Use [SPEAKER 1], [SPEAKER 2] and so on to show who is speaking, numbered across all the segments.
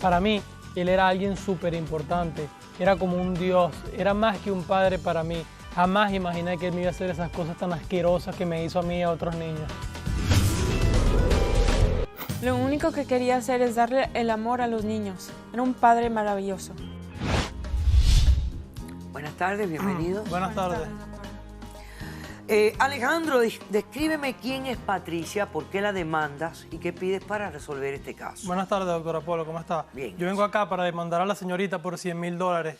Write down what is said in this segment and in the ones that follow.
[SPEAKER 1] Para mí, él era alguien súper importante, era como un dios, era más que un padre para mí. Jamás imaginé que él me iba a hacer esas cosas tan asquerosas que me hizo a mí y a otros niños.
[SPEAKER 2] Lo único que quería hacer es darle el amor a los niños. Era un padre maravilloso.
[SPEAKER 3] Buenas tardes, bienvenido.
[SPEAKER 1] Buenas tardes.
[SPEAKER 3] Alejandro, descríbeme quién es Patricia, por qué la demandas y qué pides para resolver este caso.
[SPEAKER 1] Buenas tardes, doctora Polo, ¿cómo está?
[SPEAKER 3] Bien.
[SPEAKER 1] Yo vengo acá para demandar a la señorita por $100.000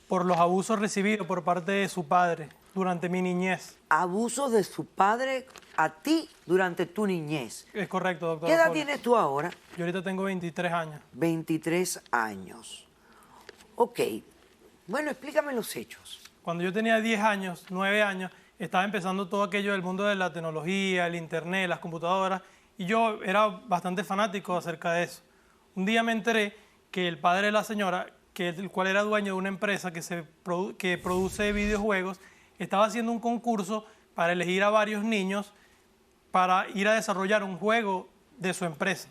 [SPEAKER 1] por los abusos recibidos por parte de su padre durante mi niñez.
[SPEAKER 3] Abuso de su padre a ti durante tu niñez.
[SPEAKER 1] Es correcto, doctora
[SPEAKER 3] ¿Qué edad
[SPEAKER 1] Polo.
[SPEAKER 3] tienes tú ahora?
[SPEAKER 1] Yo ahorita tengo 23 años.
[SPEAKER 3] 23 años. Ok. Bueno, explícame los hechos.
[SPEAKER 1] Cuando yo tenía 10 años, 9 años, estaba empezando todo aquello del mundo de la tecnología, el internet, las computadoras, y yo era bastante fanático acerca de eso. Un día me enteré que el padre de la señora, el cual era dueño de una empresa que produce videojuegos, estaba haciendo un concurso para elegir a varios niños para ir a desarrollar un juego de su empresa.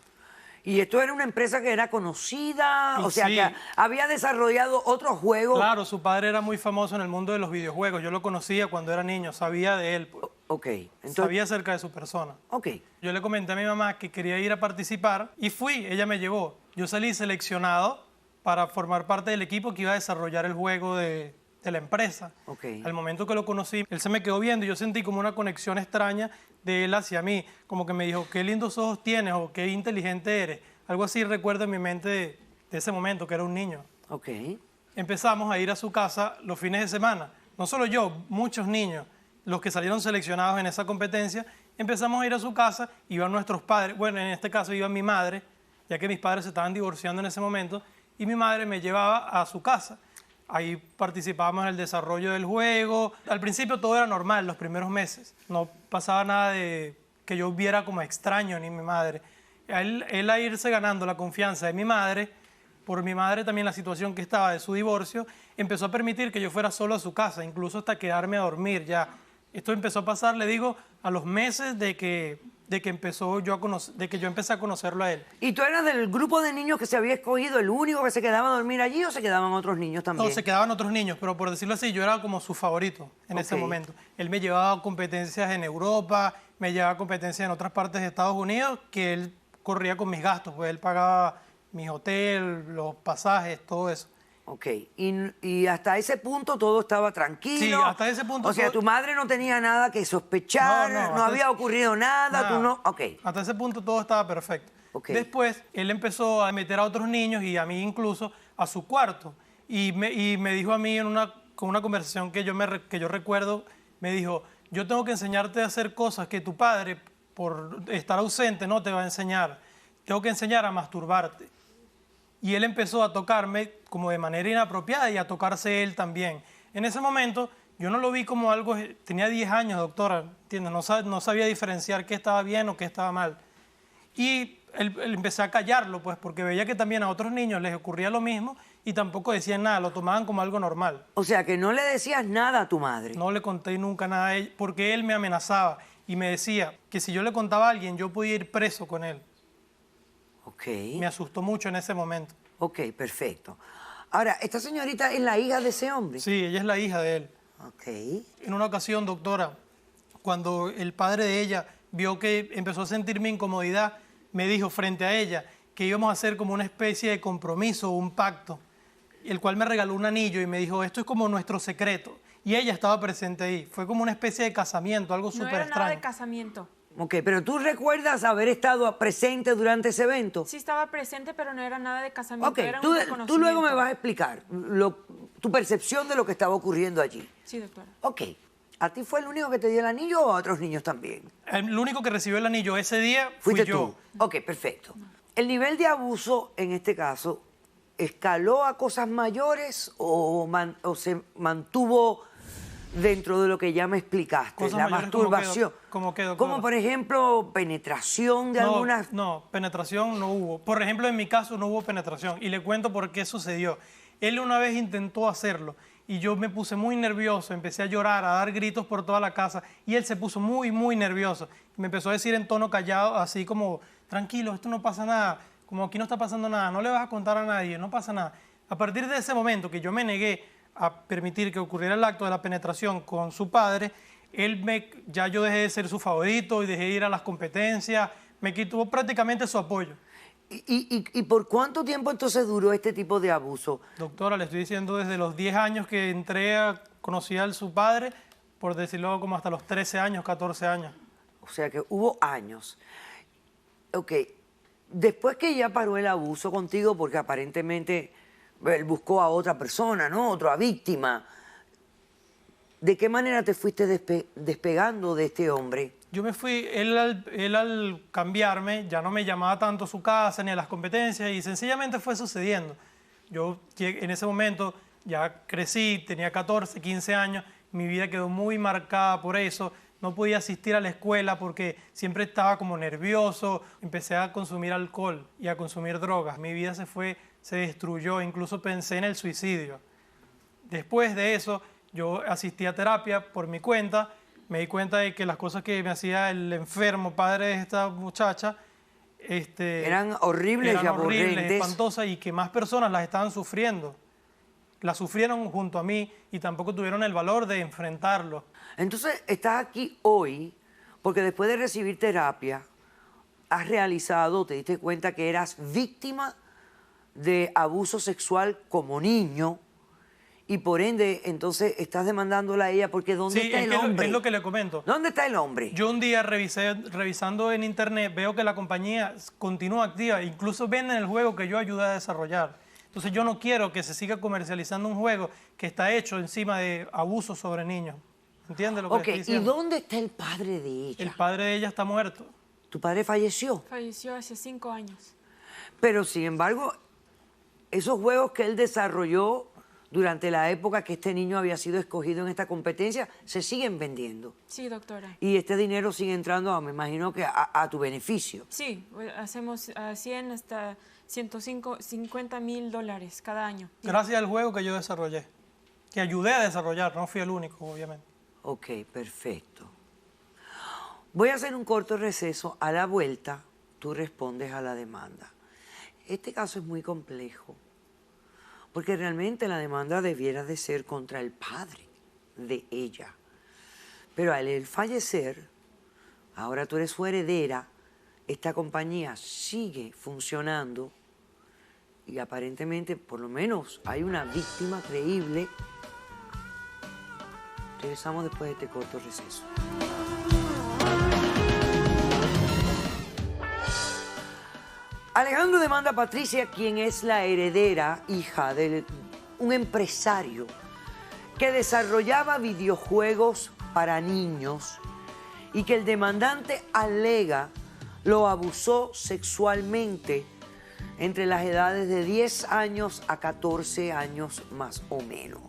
[SPEAKER 3] Y esto era una empresa que era conocida,
[SPEAKER 1] Y
[SPEAKER 3] o sea,
[SPEAKER 1] sí.
[SPEAKER 3] que había desarrollado otros juegos.
[SPEAKER 1] Claro, su padre era muy famoso en el mundo de los videojuegos. Yo lo conocía cuando era niño, sabía de él, pues.
[SPEAKER 3] Ok, entonces...
[SPEAKER 1] Sabía acerca de su persona.
[SPEAKER 3] Ok.
[SPEAKER 1] Yo le comenté a mi mamá que quería ir a participar y fui, ella me llevó. Yo salí seleccionado para formar parte del equipo que iba a desarrollar el juego de la empresa.
[SPEAKER 3] Ok.
[SPEAKER 1] Al momento que lo conocí, él se me quedó viendo y yo sentí como una conexión extraña de él hacia mí. Como que me dijo, qué lindos ojos tienes o qué inteligente eres. Algo así recuerdo en mi mente de ese momento, que era un niño.
[SPEAKER 3] Ok.
[SPEAKER 1] Empezamos a ir a su casa los fines de semana. No solo yo, muchos niños, los que salieron seleccionados en esa competencia, empezamos a ir a su casa, iban nuestros padres, bueno, en este caso iba mi madre, ya que mis padres se estaban divorciando en ese momento, y mi madre me llevaba a su casa. Ahí participábamos en el desarrollo del juego. Al principio todo era normal, los primeros meses. No pasaba nada de que yo viera como extraño ni mi madre. Él a irse ganando la confianza de mi madre, por mi madre también la situación que estaba de su divorcio, empezó a permitir que yo fuera solo a su casa, incluso hasta quedarme a dormir ya. Esto empezó a pasar, le digo, a los meses de que yo empecé a conocerlo a él.
[SPEAKER 3] ¿Y tú eras del grupo de niños que se había escogido, el único que se quedaba a dormir allí o se quedaban otros niños también?
[SPEAKER 1] No, se quedaban otros niños, pero por decirlo así, yo era como su favorito en ese
[SPEAKER 3] Ok.
[SPEAKER 1] momento. Él me llevaba a competencias en Europa, me llevaba a competencias en otras partes de Estados Unidos, que él corría con mis gastos, pues él pagaba mi hotel, los pasajes, todo eso.
[SPEAKER 3] Ok, y hasta ese punto todo estaba tranquilo.
[SPEAKER 1] Sí, hasta ese punto
[SPEAKER 3] O sea,
[SPEAKER 1] todo-
[SPEAKER 3] tu madre no tenía nada que sospechar, no,
[SPEAKER 1] hasta
[SPEAKER 3] había
[SPEAKER 1] ese-
[SPEAKER 3] ocurrido nada, tú no... Ok,
[SPEAKER 1] Hasta ese punto todo estaba perfecto.
[SPEAKER 3] Ok.
[SPEAKER 1] Después, él empezó a meter a otros niños y a mí incluso a su cuarto. Y me dijo a mí con una conversación que yo recuerdo, me dijo, yo tengo que enseñarte a hacer cosas que tu padre, por estar ausente, no te va a enseñar. Tengo que enseñar a masturbarte. Y él empezó a tocarme como de manera inapropiada y a tocarse él también. En ese momento yo no lo vi como algo, tenía 10 años, doctora, ¿entiendes? No sabía diferenciar qué estaba bien o qué estaba mal. Y él empecé a callarlo, pues, porque veía que también a otros niños les ocurría lo mismo y tampoco decían nada, lo tomaban como algo normal.
[SPEAKER 3] o sea, que no le decías nada a tu madre.
[SPEAKER 1] No le conté nunca nada a él, porque él me amenazaba y me decía que si yo le contaba a alguien, yo podía ir preso con él.
[SPEAKER 3] Ok,
[SPEAKER 1] Me asustó mucho en ese momento.
[SPEAKER 3] ok, perfecto. Ahora, ¿esta señorita es la hija de ese hombre?
[SPEAKER 1] Sí, ella es la hija de él.
[SPEAKER 3] Ok,
[SPEAKER 1] En una ocasión, doctora, cuando el padre de ella vio que empezó a sentir mi incomodidad, me dijo frente a ella que íbamos a hacer como una especie de compromiso, un pacto, el cual me regaló un anillo y me dijo, esto es como nuestro secreto. Y ella estaba presente ahí. Fue como una especie de casamiento, algo
[SPEAKER 2] No
[SPEAKER 1] súper
[SPEAKER 2] era nada de
[SPEAKER 1] extraño.
[SPEAKER 2] casamiento.
[SPEAKER 3] ok, pero ¿tú recuerdas haber estado presente durante ese evento?
[SPEAKER 2] Sí estaba presente, pero no era nada de casamiento.
[SPEAKER 3] Ok,
[SPEAKER 2] Era un
[SPEAKER 3] tú
[SPEAKER 2] reconocimiento.
[SPEAKER 3] luego me vas a explicar tu percepción de lo que estaba ocurriendo allí.
[SPEAKER 2] Sí, doctora.
[SPEAKER 3] Ok, ¿a ti fue el único que te dio el anillo o a otros niños también?
[SPEAKER 1] El único que recibió el anillo ese día fui
[SPEAKER 3] Fuiste
[SPEAKER 1] yo.
[SPEAKER 3] tú. Ok, perfecto. ¿El nivel de abuso en este caso escaló a cosas mayores o se mantuvo dentro de lo que ya me explicaste?
[SPEAKER 1] Cosas
[SPEAKER 3] la
[SPEAKER 1] mayores, ¿cómo
[SPEAKER 3] masturbación.
[SPEAKER 1] cómo qué, doctora?
[SPEAKER 3] Como por ejemplo penetración de algunas...
[SPEAKER 1] No, penetración no hubo. Por ejemplo, en mi caso no hubo penetración. Y le cuento por qué sucedió. Él una vez intentó hacerlo y yo me puse muy nervioso, empecé a llorar, a dar gritos por toda la casa y él se puso muy, muy nervioso. Me empezó a decir en tono callado, así como, tranquilo, esto no pasa nada. como aquí no está pasando nada, no le vas a contar a nadie, no pasa nada. A partir de ese momento que yo me negué a permitir que ocurriera el acto de la penetración con su padre, ya yo dejé de ser su favorito y dejé de ir a las competencias, me quitó prácticamente su apoyo.
[SPEAKER 3] ¿Y por cuánto tiempo entonces duró este tipo de abuso?
[SPEAKER 1] Doctora, le estoy diciendo desde los 10 años que conocí a su padre, por decirlo como hasta los 13 años, 14 años.
[SPEAKER 3] O sea que hubo años. Ok, después que ya paró el abuso contigo, porque aparentemente él buscó a otra persona, ¿no? Otra víctima. ¿De qué manera te fuiste despegando de este hombre?
[SPEAKER 1] Yo me fui, él al cambiarme ya no me llamaba tanto a su casa ni a las competencias y sencillamente fue sucediendo. Yo en ese momento ya crecí, tenía 14, 15 años, mi vida quedó muy marcada por eso. No podía asistir a la escuela porque siempre estaba como nervioso. Empecé a consumir alcohol y a consumir drogas. Mi vida se destruyó, incluso pensé en el suicidio. Después de eso, yo asistí a terapia por mi cuenta. Me di cuenta de que las cosas que me hacía el enfermo padre de esta muchacha
[SPEAKER 3] eran horribles y aburrentes,
[SPEAKER 1] espantosas, y que más personas las estaban sufriendo. Las sufrieron junto a mí y tampoco tuvieron el valor de enfrentarlo.
[SPEAKER 3] Entonces, estás aquí hoy porque después de recibir terapia, te diste cuenta que eras víctima de abuso sexual como niño y por ende, entonces, estás demandándola a ella porque ¿dónde está el hombre?
[SPEAKER 1] Es lo que le comento.
[SPEAKER 3] ¿Dónde está el hombre?
[SPEAKER 1] Yo un día revisando en internet, veo que la compañía continúa activa, incluso venden el juego que yo ayudé a desarrollar. Entonces yo no quiero que se siga comercializando un juego que está hecho encima de abuso sobre niños. ¿Entiendes lo que estoy diciendo?
[SPEAKER 3] ¿Y dónde está el padre de ella?
[SPEAKER 1] El padre de ella está muerto.
[SPEAKER 3] ¿Tu padre falleció?
[SPEAKER 2] Falleció hace 5 años.
[SPEAKER 3] Pero, sin embargo, esos juegos que él desarrolló durante la época que este niño había sido escogido en esta competencia se siguen vendiendo.
[SPEAKER 2] Sí, doctora.
[SPEAKER 3] Y este dinero sigue entrando, me imagino que a tu beneficio.
[SPEAKER 2] Sí, hacemos 100 hasta $150,000 cada año.
[SPEAKER 1] Gracias al juego que yo desarrollé, que ayudé a desarrollar, no fui el único, obviamente.
[SPEAKER 3] Ok, perfecto. Voy a hacer un corto receso. A la vuelta, tú respondes a la demanda. Este caso es muy complejo, porque realmente la demanda debiera de ser contra el padre de ella. Pero al él fallecer, ahora tú eres su heredera, esta compañía sigue funcionando y aparentemente, por lo menos, hay una víctima creíble. Regresamos después de este corto receso. Alejandro demanda a Patricia, quien es la heredera, hija de un empresario que desarrollaba videojuegos para niños y que el demandante alega lo abusó sexualmente entre las edades de 10 años a 14 años más o menos.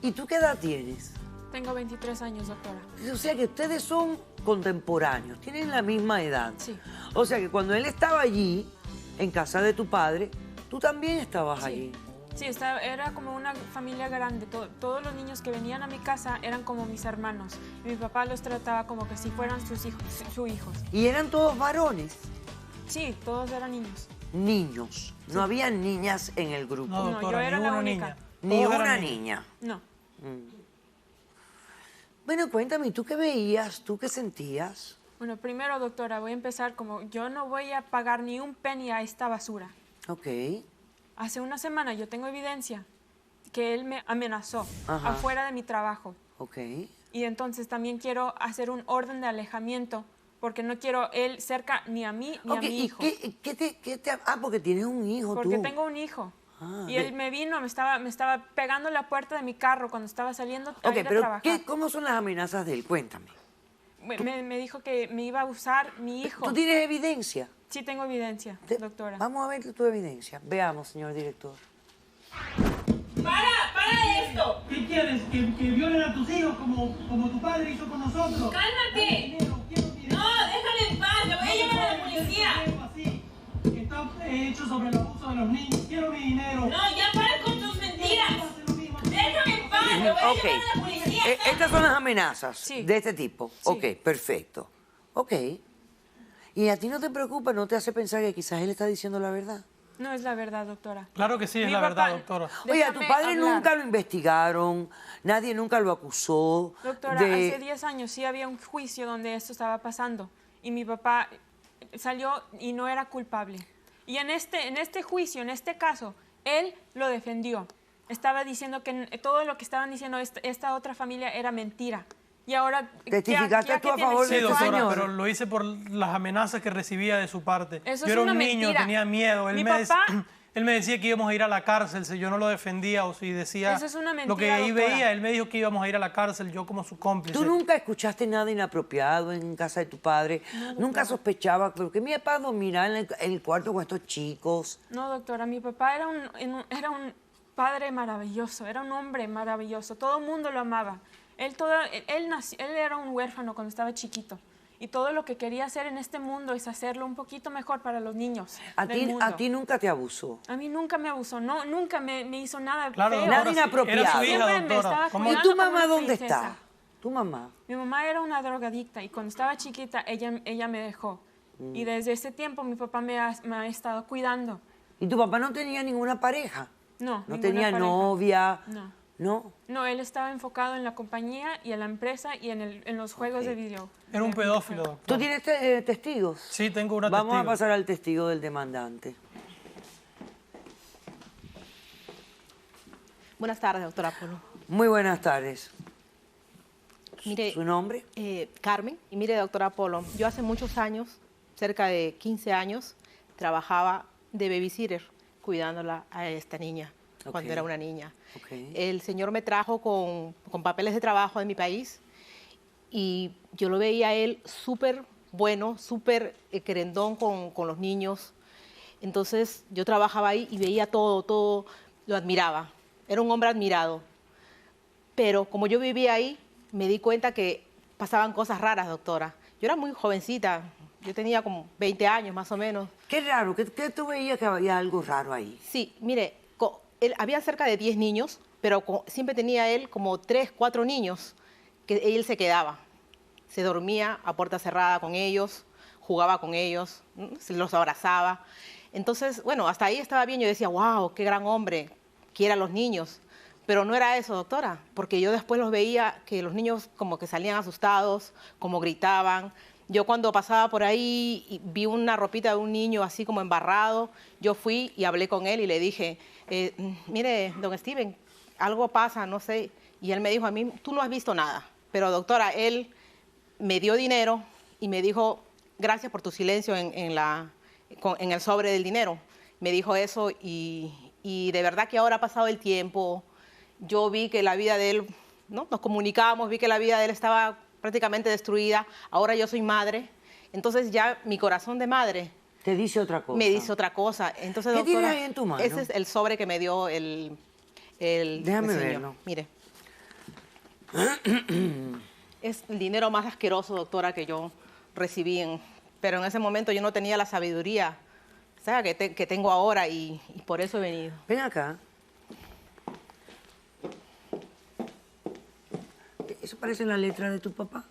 [SPEAKER 3] ¿Y tú qué edad tienes?
[SPEAKER 2] Tengo 23 años, doctora.
[SPEAKER 3] O sea que ustedes son contemporáneos, tienen la misma edad.
[SPEAKER 2] Sí.
[SPEAKER 3] O sea que cuando él estaba allí, en casa de tu padre, tú también estabas allí.
[SPEAKER 2] Sí, era como una familia grande. Todos los niños que venían a mi casa eran como mis hermanos. Y mi papá los trataba como que si fueran sus hijos.
[SPEAKER 3] ¿Y eran todos varones?
[SPEAKER 2] Sí, todos eran niños.
[SPEAKER 3] Niños. No había niñas en el grupo.
[SPEAKER 1] No, doctora,
[SPEAKER 2] yo era
[SPEAKER 1] ni
[SPEAKER 2] la
[SPEAKER 1] una
[SPEAKER 2] única.
[SPEAKER 1] niña.
[SPEAKER 3] Ni
[SPEAKER 1] Todos
[SPEAKER 3] una
[SPEAKER 1] eran niños.
[SPEAKER 3] niña.
[SPEAKER 2] No.
[SPEAKER 3] Bueno, cuéntame, ¿tú qué veías? ¿Tú qué sentías?
[SPEAKER 2] Bueno, primero, doctora, voy a empezar como yo no voy a pagar ni un penny a esta basura.
[SPEAKER 3] Ok.
[SPEAKER 2] Hace una semana yo tengo evidencia que él me amenazó
[SPEAKER 3] Ajá.
[SPEAKER 2] afuera de mi trabajo.
[SPEAKER 3] Ok.
[SPEAKER 2] Y entonces también quiero hacer un orden de alejamiento porque no quiero él cerca ni a mí ni a mi hijo.
[SPEAKER 3] ¿Y porque tienes un hijo
[SPEAKER 2] Porque
[SPEAKER 3] tú.
[SPEAKER 2] tengo un hijo.
[SPEAKER 3] Ah,
[SPEAKER 2] y él me vino, me estaba pegando la puerta de mi carro cuando estaba saliendo a ir a
[SPEAKER 3] pero
[SPEAKER 2] trabajar.
[SPEAKER 3] ¿cómo son las amenazas de él? Cuéntame.
[SPEAKER 2] Me dijo que me iba a usar mi hijo.
[SPEAKER 3] ¿Tú tienes evidencia?
[SPEAKER 2] Sí tengo evidencia, doctora.
[SPEAKER 3] Vamos a ver tu evidencia. Veamos, señor director.
[SPEAKER 4] ¡Para esto!
[SPEAKER 1] ¿Qué quieres? ¿Que violen a tus hijos como tu padre hizo con nosotros?
[SPEAKER 4] ¡Cálmate! No, déjame en paz, lo voy a llamar a la policía.
[SPEAKER 1] Está hecho sobre el abuso de los niños. Quiero mi dinero.
[SPEAKER 4] No, ya para con tus mentiras. Déjame en paz, lo voy a
[SPEAKER 3] Ok.
[SPEAKER 4] llamar a la policía.
[SPEAKER 3] Estas son las amenazas
[SPEAKER 2] Sí.
[SPEAKER 3] de este tipo.
[SPEAKER 2] Sí.
[SPEAKER 3] Ok, perfecto. Ok. ¿Y a ti no te preocupa, no te hace pensar que quizás él está diciendo la verdad?
[SPEAKER 2] No es la verdad, doctora.
[SPEAKER 1] Claro que sí, es
[SPEAKER 2] Mi
[SPEAKER 1] la
[SPEAKER 2] papá-
[SPEAKER 1] verdad, doctora.
[SPEAKER 3] Oye, a tu
[SPEAKER 2] Déjame
[SPEAKER 3] padre
[SPEAKER 2] hablar.
[SPEAKER 3] nunca lo investigaron, nadie nunca lo acusó.
[SPEAKER 2] Doctora,
[SPEAKER 3] de...
[SPEAKER 2] hace 10 años sí había un juicio donde esto estaba pasando y mi papá salió y no era culpable. Y en este juicio, en este caso, él lo defendió. Estaba diciendo que todo lo que estaban diciendo esta otra familia era mentira. Y ahora...
[SPEAKER 3] Testificaste
[SPEAKER 2] ya
[SPEAKER 3] tú a
[SPEAKER 2] que tiene
[SPEAKER 3] favor
[SPEAKER 1] Sí,
[SPEAKER 3] de
[SPEAKER 2] 5
[SPEAKER 3] tu
[SPEAKER 1] doctora,
[SPEAKER 3] señor.
[SPEAKER 1] pero lo hice por las amenazas que recibía de su parte.
[SPEAKER 2] Eso
[SPEAKER 1] Yo
[SPEAKER 2] es
[SPEAKER 1] era
[SPEAKER 2] una
[SPEAKER 1] un niño,
[SPEAKER 2] mentira.
[SPEAKER 1] tenía miedo.
[SPEAKER 2] Mi papá-
[SPEAKER 1] Él me decía que íbamos a ir a la cárcel si yo no lo defendía o si decía
[SPEAKER 2] Eso es una
[SPEAKER 1] lo que
[SPEAKER 2] mentira,
[SPEAKER 1] ahí
[SPEAKER 2] doctora.
[SPEAKER 1] veía. Él me dijo que íbamos a ir a la cárcel, yo como su cómplice.
[SPEAKER 3] ¿Tú nunca escuchaste nada inapropiado en casa de tu padre? ¿Nunca sospechabas? Porque mi papá dormirá en el cuarto con estos chicos.
[SPEAKER 2] No, doctora, mi papá era un padre maravilloso, era un hombre maravilloso, todo el mundo lo amaba. Él era un huérfano cuando estaba chiquito y todo lo que quería hacer en este mundo es hacerlo un poquito mejor para los niños del mundo.
[SPEAKER 3] A ti nunca te abusó.
[SPEAKER 2] A mí nunca me abusó, no, nunca me hizo nada
[SPEAKER 1] Claro,
[SPEAKER 2] feo.
[SPEAKER 1] doctora,
[SPEAKER 3] Nada
[SPEAKER 1] sí,
[SPEAKER 3] inapropiado.
[SPEAKER 1] Era su hija,
[SPEAKER 2] Siempre me
[SPEAKER 1] doctora.
[SPEAKER 2] estaba
[SPEAKER 1] ¿Cómo?
[SPEAKER 3] ¿Y
[SPEAKER 2] cuidando
[SPEAKER 3] tu
[SPEAKER 2] como
[SPEAKER 3] mamá
[SPEAKER 2] una
[SPEAKER 3] dónde
[SPEAKER 2] princesa.
[SPEAKER 3] está? ¿Tu mamá?
[SPEAKER 2] Mi mamá era una drogadicta y cuando estaba chiquita ella me dejó. Y desde ese tiempo mi papá me ha estado cuidando.
[SPEAKER 3] ¿Y tu papá no tenía ninguna pareja?
[SPEAKER 2] No,
[SPEAKER 3] ¿No
[SPEAKER 2] ninguna
[SPEAKER 3] tenía
[SPEAKER 2] pareja.
[SPEAKER 3] novia?
[SPEAKER 2] No.
[SPEAKER 3] ¿No?
[SPEAKER 2] No, él estaba enfocado en la compañía y en la empresa y en los juegos de video.
[SPEAKER 1] Era un
[SPEAKER 2] de
[SPEAKER 1] pedófilo,
[SPEAKER 2] videojuego.
[SPEAKER 3] ¿Tú
[SPEAKER 1] doctora.
[SPEAKER 3] tienes testigos?
[SPEAKER 1] Sí, tengo una
[SPEAKER 3] Vamos a
[SPEAKER 1] testigo.
[SPEAKER 3] pasar al testigo del demandante.
[SPEAKER 5] Buenas tardes, doctora Polo.
[SPEAKER 3] Muy buenas tardes.
[SPEAKER 5] Mire,
[SPEAKER 3] ¿Su nombre?
[SPEAKER 5] Carmen. Y mire, doctora Polo, yo hace muchos años, cerca de 15 años, trabajaba de babysitter cuidándola a esta niña, cuando
[SPEAKER 3] Ok.
[SPEAKER 5] era una niña.
[SPEAKER 3] Ok.
[SPEAKER 5] El señor me trajo con papeles de trabajo de mi país y yo lo veía a él súper bueno, súper querendón con los niños. Entonces yo trabajaba ahí y veía todo, lo admiraba. Era un hombre admirado. Pero como yo vivía ahí, me di cuenta que pasaban cosas raras, doctora. Yo era muy jovencita, yo tenía como 20 años más o menos.
[SPEAKER 3] Qué raro, ¿qué tú veías que había algo raro ahí?
[SPEAKER 5] Sí, mire, había cerca de 10 niños, pero siempre tenía él como 3, 4 niños que él se quedaba. Se dormía a puerta cerrada con ellos, jugaba con ellos, se los abrazaba. Entonces, bueno, hasta ahí estaba bien. Yo decía, wow, qué gran hombre, quiere a los niños. Pero no era eso, doctora, porque yo después los veía que los niños como que salían asustados, como gritaban. Yo cuando pasaba por ahí y vi una ropita de un niño así como embarrado, yo fui y hablé con él y le dije, mire, don Steven, algo pasa, no sé. Y él me dijo a mí, tú no has visto nada. Pero doctora, él me dio dinero y me dijo, gracias por tu silencio en el sobre del dinero. Me dijo eso y de verdad que ahora ha pasado el tiempo. Yo vi que la vida de él, ¿no? Nos comunicábamos, vi que la vida de él estaba prácticamente destruida. Ahora yo soy madre, entonces ya mi corazón de madre
[SPEAKER 3] Te dice otra cosa.
[SPEAKER 5] me dice otra cosa. Entonces,
[SPEAKER 3] ¿Qué
[SPEAKER 5] doctora,
[SPEAKER 3] tienes ahí en tu mano?
[SPEAKER 5] ese es el sobre que me dio el
[SPEAKER 3] Déjame
[SPEAKER 5] señor.
[SPEAKER 3] verlo.
[SPEAKER 5] Mire. Es el dinero más asqueroso, doctora, que yo recibí. Pero en ese momento yo no tenía la sabiduría, ¿sabe? que tengo ahora y por eso he venido.
[SPEAKER 3] Ven acá. ¿Eso parece la letra de tu papá?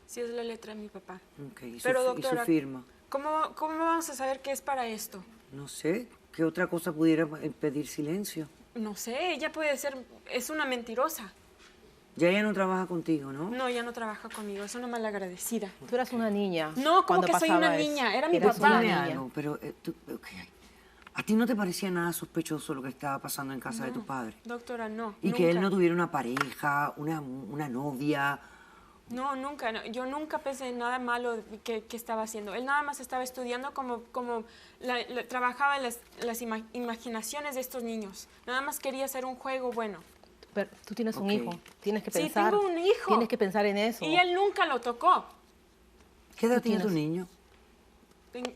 [SPEAKER 2] Sí, es la letra de mi papá.
[SPEAKER 3] Ok, y
[SPEAKER 2] Pero,
[SPEAKER 3] su
[SPEAKER 2] doctora,
[SPEAKER 3] firma.
[SPEAKER 2] ¿cómo vamos a saber qué es para esto?
[SPEAKER 3] No sé, ¿qué otra cosa pudiera pedir silencio?
[SPEAKER 2] No sé, ella puede ser, es una mentirosa.
[SPEAKER 3] Ya ella no trabaja contigo, ¿no?
[SPEAKER 2] No, ella no trabaja conmigo, es una malagradecida.
[SPEAKER 5] Tú eras una niña.
[SPEAKER 2] No, ¿cómo
[SPEAKER 5] cuando
[SPEAKER 2] que soy
[SPEAKER 5] pasaba
[SPEAKER 2] una
[SPEAKER 5] eso.
[SPEAKER 2] niña? Era mi
[SPEAKER 5] Eras
[SPEAKER 2] papá.
[SPEAKER 5] una
[SPEAKER 3] Dime
[SPEAKER 5] niña.
[SPEAKER 3] algo, pero ok. ¿A ti no te parecía nada sospechoso lo que estaba pasando en casa de tu padre?
[SPEAKER 2] Doctora, no.
[SPEAKER 3] Y que él no
[SPEAKER 2] nunca.
[SPEAKER 3] tuviera una pareja, una novia.
[SPEAKER 2] No, nunca. No. Yo nunca pensé en nada malo que estaba haciendo. Él nada más estaba estudiando como trabajaba en las imaginaciones de estos niños. Nada más quería hacer un juego bueno.
[SPEAKER 5] Pero tú tienes un
[SPEAKER 3] Ok.
[SPEAKER 5] hijo, tienes que
[SPEAKER 2] Sí,
[SPEAKER 5] pensar.
[SPEAKER 2] tengo un hijo.
[SPEAKER 5] Tienes que pensar en eso.
[SPEAKER 2] Y él nunca lo tocó.
[SPEAKER 3] ¿Qué edad
[SPEAKER 5] ¿Tú
[SPEAKER 3] tiene tu
[SPEAKER 5] tienes?
[SPEAKER 3] niño?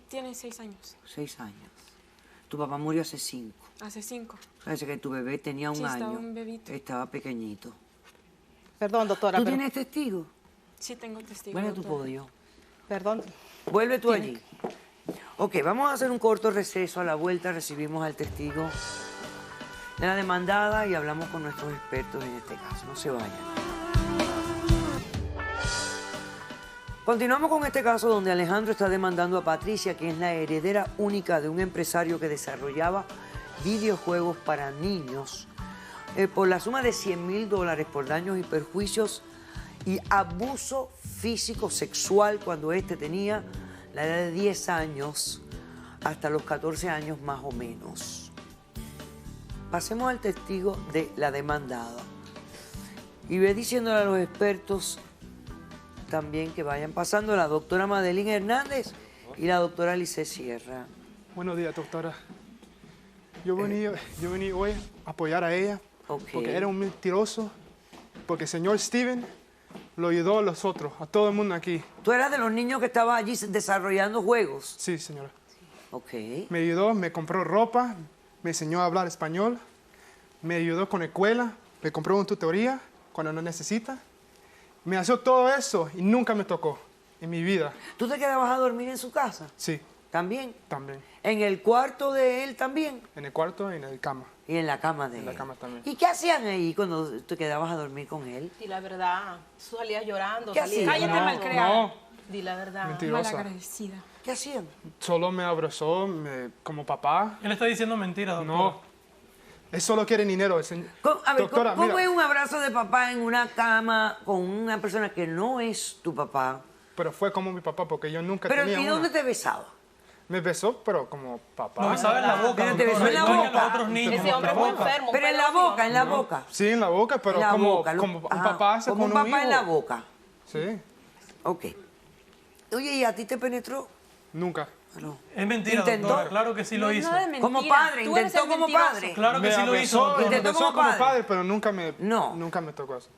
[SPEAKER 2] Tiene 6 años.
[SPEAKER 3] 6 años. Tu papá murió hace 5.
[SPEAKER 2] Hace 5.
[SPEAKER 3] Parece que tu bebé tenía un
[SPEAKER 2] Sí, estaba
[SPEAKER 3] año.
[SPEAKER 2] un bebito.
[SPEAKER 3] Estaba pequeñito.
[SPEAKER 5] Perdón, doctora,
[SPEAKER 3] ¿Tú
[SPEAKER 5] pero...
[SPEAKER 3] tienes testigos?
[SPEAKER 2] Sí, tengo testigos.
[SPEAKER 3] Ven a tu
[SPEAKER 2] doctora.
[SPEAKER 3] podio.
[SPEAKER 5] Perdón.
[SPEAKER 3] Vuelve tú allí. Ok, vamos a hacer un corto receso. A la vuelta recibimos al testigo de la demandada y hablamos con nuestros expertos en este caso. No se vayan. Continuamos con este caso donde Alejandro está demandando a Patricia, que es la heredera única de un empresario que desarrollaba videojuegos para niños, por la suma de $100,000 por daños y perjuicios y abuso físico sexual cuando este tenía la edad de 10 años hasta los 14 años más o menos. Pasemos al testigo de la demandada. Y ve diciéndole a los expertos también que vayan pasando, la doctora Madeline Hernández y la doctora Lice Sierra.
[SPEAKER 6] Buenos días, doctora. Yo vení hoy a apoyar a ella porque era un mentiroso, porque el señor Steven lo ayudó a los otros, a todo el mundo aquí.
[SPEAKER 3] ¿Tú eras de los niños que estaban allí desarrollando juegos?
[SPEAKER 6] Sí, señora.
[SPEAKER 3] Ok.
[SPEAKER 6] Me ayudó, me compró ropa, me enseñó a hablar español, me ayudó con escuela, me compró una tutoría cuando no necesita. Me hizo todo eso y nunca me tocó en mi vida.
[SPEAKER 3] ¿Tú te quedabas a dormir en su casa?
[SPEAKER 6] Sí,
[SPEAKER 3] ¿También?
[SPEAKER 6] también.
[SPEAKER 3] ¿En el cuarto de él también?
[SPEAKER 6] En el cuarto y en la cama.
[SPEAKER 3] Y en la cama de él.
[SPEAKER 6] En la cama también.
[SPEAKER 3] ¿Y qué hacían ahí cuando te quedabas a dormir con él?
[SPEAKER 5] Y la verdad, tú salías llorando.
[SPEAKER 3] ¿Qué
[SPEAKER 5] salías
[SPEAKER 3] hacía?
[SPEAKER 2] Cállate,
[SPEAKER 5] llorando.
[SPEAKER 2] malcriada.
[SPEAKER 6] No,
[SPEAKER 5] Di la verdad.
[SPEAKER 6] mentirosa.
[SPEAKER 2] Malagradecida.
[SPEAKER 3] ¿Qué hacían?
[SPEAKER 6] Solo me abrazó como papá.
[SPEAKER 1] Él está diciendo mentiras, doctor.
[SPEAKER 6] No, él solo quiere dinero.
[SPEAKER 3] A ver,
[SPEAKER 6] Doctora,
[SPEAKER 3] ¿cómo
[SPEAKER 6] mira,
[SPEAKER 3] es un abrazo de papá en una cama con una persona que no es tu papá?
[SPEAKER 6] pero fue como mi papá porque yo nunca
[SPEAKER 3] Pero
[SPEAKER 6] tenía
[SPEAKER 3] ¿y dónde
[SPEAKER 6] una.
[SPEAKER 3] te besaba?
[SPEAKER 6] Me besó, pero como papá.
[SPEAKER 1] No besaba en la boca,
[SPEAKER 3] Pero te besó
[SPEAKER 1] doctora,
[SPEAKER 3] en la
[SPEAKER 1] igual que
[SPEAKER 3] boca.
[SPEAKER 1] los otros niños.
[SPEAKER 5] Ese
[SPEAKER 1] en
[SPEAKER 5] hombre
[SPEAKER 1] la
[SPEAKER 5] es muy
[SPEAKER 1] boca.
[SPEAKER 5] enfermo.
[SPEAKER 3] Pero en la
[SPEAKER 5] pedófilo.
[SPEAKER 3] boca, en la boca.
[SPEAKER 6] Sí, en la boca, pero
[SPEAKER 3] En la
[SPEAKER 6] como,
[SPEAKER 3] boca.
[SPEAKER 6] como un
[SPEAKER 3] Ajá,
[SPEAKER 6] papá hace
[SPEAKER 3] como
[SPEAKER 6] con
[SPEAKER 3] un papá
[SPEAKER 6] hijo.
[SPEAKER 3] en la boca.
[SPEAKER 6] Sí,
[SPEAKER 3] Ok. Oye, ¿y a ti te penetró?
[SPEAKER 6] nunca.
[SPEAKER 3] No.
[SPEAKER 1] Es mentira,
[SPEAKER 3] ¿Intentó?
[SPEAKER 1] doctora. Claro que sí lo hizo.
[SPEAKER 2] No de mentira.
[SPEAKER 3] Como padre,
[SPEAKER 2] Tú eres
[SPEAKER 3] intentó
[SPEAKER 2] el
[SPEAKER 3] como
[SPEAKER 2] mentiroso.
[SPEAKER 3] padre.
[SPEAKER 1] Claro que
[SPEAKER 6] Me
[SPEAKER 1] sí lo hizo,
[SPEAKER 6] abrazó,
[SPEAKER 1] doctor.
[SPEAKER 6] me
[SPEAKER 3] Intentó
[SPEAKER 6] besó
[SPEAKER 3] como
[SPEAKER 6] como
[SPEAKER 3] padre.
[SPEAKER 6] padre, pero nunca
[SPEAKER 3] No.
[SPEAKER 6] nunca me tocó eso.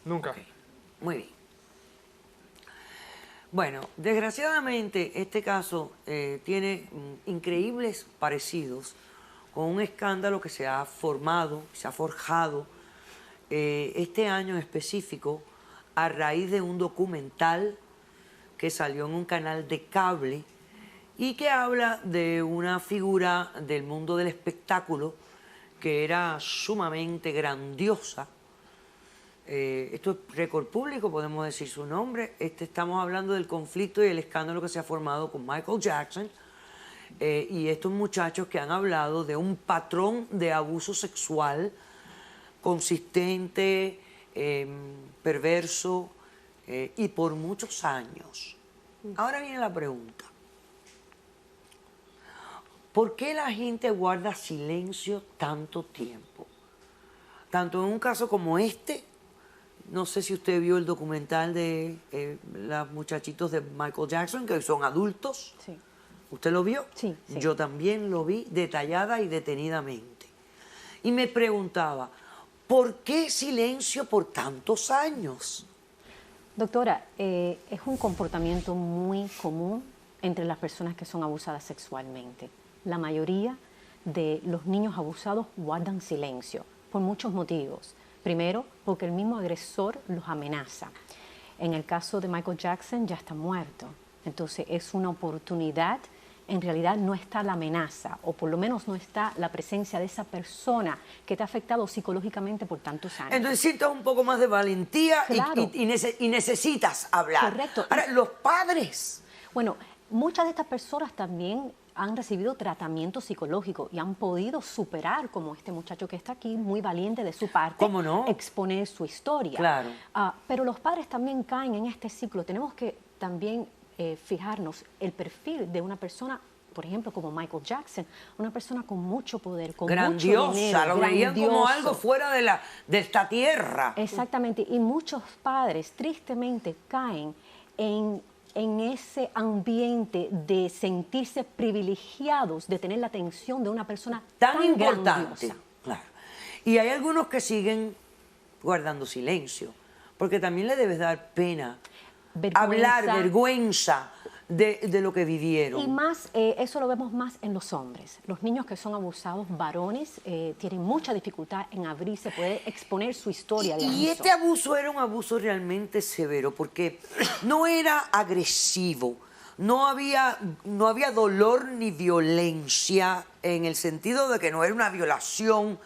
[SPEAKER 6] Nunca.
[SPEAKER 3] Muy bien. Bueno, desgraciadamente este caso tiene increíbles parecidos con un escándalo que se ha formado, se ha forjado este año en específico a raíz de un documental que salió en un canal de cable y que habla de una figura del mundo del espectáculo que era sumamente grandiosa. Esto es récord público, podemos decir su nombre. Estamos hablando del conflicto y el escándalo que se ha formado con Michael Jackson y estos muchachos que han hablado de un patrón de abuso sexual consistente, perverso y por muchos años. Ahora viene la pregunta. ¿Por qué la gente guarda silencio tanto tiempo? Tanto en un caso como este, no sé si usted vio el documental de los muchachitos de Michael Jackson, que hoy son adultos.
[SPEAKER 7] Sí.
[SPEAKER 3] ¿Usted lo vio?
[SPEAKER 7] Sí, sí.
[SPEAKER 3] Yo también lo vi detallada y detenidamente. Y me preguntaba, ¿por qué silencio por tantos años?
[SPEAKER 7] Doctora, es un comportamiento muy común entre las personas que son abusadas sexualmente. La mayoría de los niños abusados guardan silencio por muchos motivos. Primero, porque el mismo agresor los amenaza. En el caso de Michael Jackson ya está muerto. Entonces es una oportunidad. En realidad no está la amenaza, o por lo menos no está la presencia de esa persona que te ha afectado psicológicamente por tantos años.
[SPEAKER 3] Entonces sientas un poco más de valentía
[SPEAKER 7] Claro.
[SPEAKER 3] y necesitas hablar.
[SPEAKER 7] Correcto.
[SPEAKER 3] Ahora, los padres.
[SPEAKER 7] Bueno, muchas de estas personas también han recibido tratamiento psicológico y han podido superar, como este muchacho que está aquí, muy valiente de su parte,
[SPEAKER 3] ¿Cómo no?
[SPEAKER 7] exponer su historia.
[SPEAKER 3] Claro.
[SPEAKER 7] Pero los padres también caen en este ciclo. Tenemos que también fijarnos el perfil de una persona, por ejemplo, como Michael Jackson, una persona con mucho poder, con
[SPEAKER 3] Grandiosa,
[SPEAKER 7] mucho dinero,
[SPEAKER 3] lo veían como
[SPEAKER 7] grandioso.
[SPEAKER 3] algo fuera de esta tierra.
[SPEAKER 7] Exactamente, y muchos padres tristemente caen en ese ambiente de sentirse privilegiados, de tener la atención de una persona
[SPEAKER 3] Tan
[SPEAKER 7] tan
[SPEAKER 3] importante.
[SPEAKER 7] grandiosa.
[SPEAKER 3] Claro. Y hay algunos que siguen guardando silencio, porque también le debes dar pena, hablar, vergüenza de lo que vivieron.
[SPEAKER 7] Y más, eso lo vemos más en los hombres. Los niños que son abusados, varones, tienen mucha dificultad en abrirse, poder exponer su historia de
[SPEAKER 3] Y
[SPEAKER 7] abuso.
[SPEAKER 3] este abuso era un abuso realmente severo, porque no era agresivo, no había dolor ni violencia, en el sentido de que no era una violación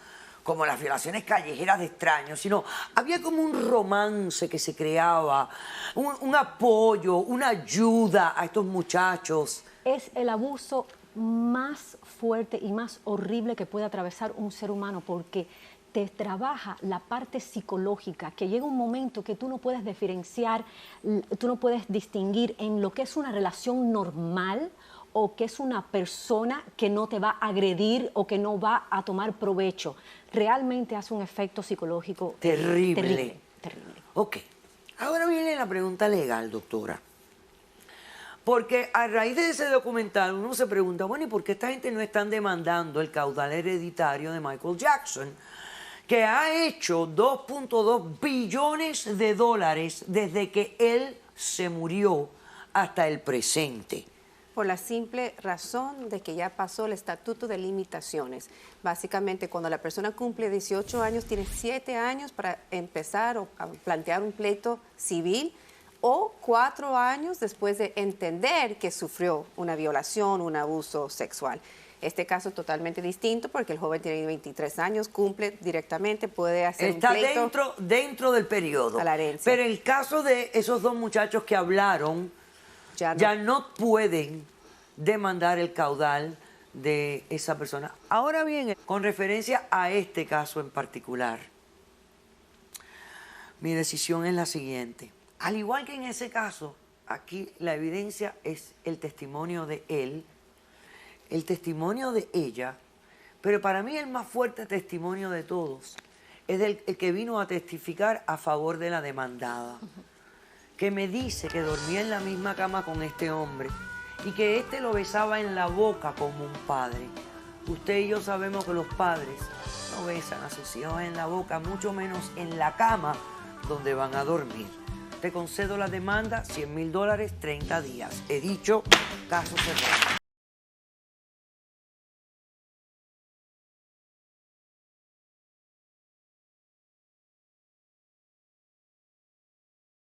[SPEAKER 3] como las violaciones callejeras de extraños, sino había como un romance que se creaba, un apoyo, una ayuda a estos muchachos.
[SPEAKER 7] Es el abuso más fuerte y más horrible que puede atravesar un ser humano, porque te trabaja la parte psicológica, que llega un momento que tú no puedes diferenciar, tú no puedes distinguir en lo que es una relación normal o que es una persona que no te va a agredir o que no va a tomar provecho. Realmente hace un efecto psicológico
[SPEAKER 3] Terrible.
[SPEAKER 7] terrible.
[SPEAKER 3] Ok, ahora viene la pregunta legal, doctora. Porque a raíz de ese documental uno se pregunta, bueno, ¿y por qué esta gente no están demandando el caudal hereditario de Michael Jackson, que ha hecho 2.2 billones de dólares desde que él se murió hasta el presente?
[SPEAKER 8] Por la simple razón de que ya pasó el estatuto de limitaciones. Básicamente, cuando la persona cumple 18 años, tiene 7 años para empezar o a plantear un pleito civil, o 4 años después de entender que sufrió una violación, un abuso sexual. Este caso es totalmente distinto porque el joven tiene 23 años, cumple directamente, puede hacer
[SPEAKER 3] Está
[SPEAKER 8] un pleito
[SPEAKER 3] dentro del periodo.
[SPEAKER 8] a la herencia.
[SPEAKER 3] Pero el caso de esos dos muchachos que hablaron, ya no pueden demandar el caudal de esa persona. Ahora bien, con referencia a este caso en particular, mi decisión es la siguiente. Al igual que en ese caso, aquí la evidencia es el testimonio de él, el testimonio de ella, pero para mí el más fuerte testimonio de todos es el que vino a testificar a favor de la demandada, que me dice que dormía en la misma cama con este hombre y que este lo besaba en la boca como un padre. Usted y yo sabemos que los padres no besan a sus hijos en la boca, mucho menos en la cama donde van a dormir. Te concedo la demanda, $100,000, 30 días. He dicho, caso cerrado.